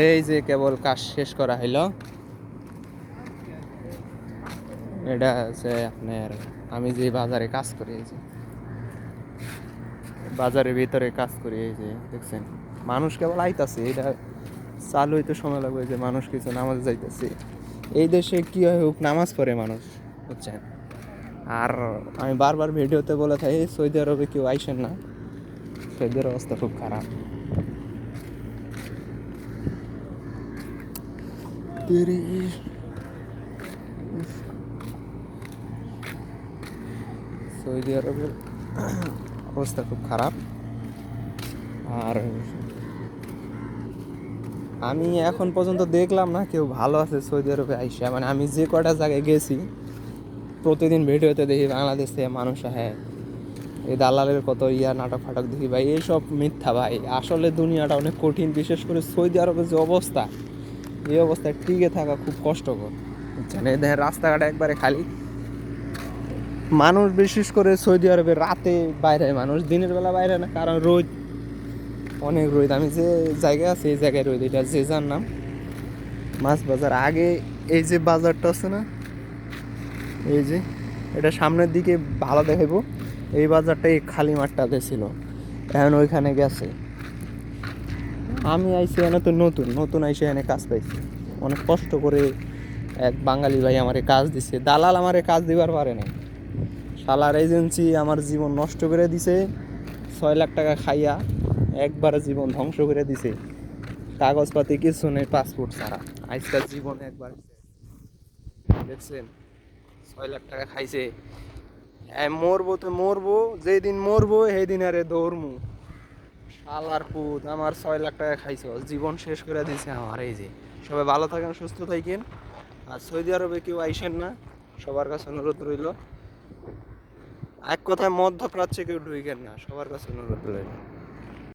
এই যে কেবল কাজ শেষ করা হইলো। এটা হচ্ছে আপনার, আমি যে বাজারে কাজ করি, এই যে বাজারের ভিতরে কাজ করি, এই যে দেখছেন মানুষ কেবল আইতাছে, এটা চালু হইতে সময় লাগবে। যে মানুষ কিছু নামাজ যাইতেছে, এই দেশে কি হয় হোক নামাজ পড়ে মানুষ, বুঝছেন। আর আমি বারবার ভিডিওতে বলে থাকি সৌদি আরবে কেউ আইসেন না, সৌদির অবস্থা খুব খারাপ। সৌদি আরবের অবস্থা খুব খারাপ। আর আমি এখন পর্যন্ত দেখলাম না কেউ ভালো আছে সৌদি আরবে আইসা। মানে আমি যে কটা জায়গায় গেছি প্রতিদিন ভিডিওতে দেখি বাংলাদেশ থেকে মানুষ, হ্যাঁ এই দালালের কত নাটক ফাটক দেখি ভাই, এইসব মিথ্যা ভাই। আসলে দুনিয়াটা অনেক কঠিন, বিশেষ করে সৌদি আরবের যে অবস্থা, এই অবস্থায় টিকে থাকা খুব কষ্টকর, বুঝছেন। এই দেখেন রাস্তাঘাট একবারে খালি মানুষ, বিশেষ করে সৌদি আরবে রাতে বাইরে মানুষ, দিনের বেলা বাইরে না, কারণ রোদ, অনেক রোদ। আমি যে জায়গায় আছি এই জায়গায় রোদ। এটা যে যার নাম মাছ বাজার। আগে এই যে বাজারটা আছে না, এই যে এটা সামনের দিকে ভালো দেখাবো, এই বাজারটা এই খালি মাঠটাতে ছিল, এখন ওইখানে গেছে। আমি আইসি এনে তো নতুন নতুন আইসে এনে কাজ পাইছি অনেক কষ্ট করে। এক বাঙালি ভাই আমারে কাজ দিছে, দালাল আমারে কাজ দিবার পারে না। শালার এজেন্সি আমার জীবন নষ্ট করে দিছে, 6 লাখ টাকা খাইয়া একবারে জীবন ধ্বংস করে দিছে। কাগজপাতি কিছু নেই, পাসপোর্ট ছাড়া। আজকাল জীবনে একবার দেখছেন 6 লাখ টাকা খাইছে। মরবো তো মরবো, যেদিন মরবো সেই দিন আরে দৌড়মু। শালার পুত আমার 6 লাখ টাকা খাইছো, জীবন শেষ করে দিছে আমার। এই যে সবাই ভালো থাকেন, সুস্থ থাকেন। আর সৌদি আরবে কেউ আইসেন না, সবার কাছে অনুরোধ রইল। এক কথায় মধ্যপ্রাচ্যে কেউ ঢুকেন না, সবার কাছে অনুরোধ রইল।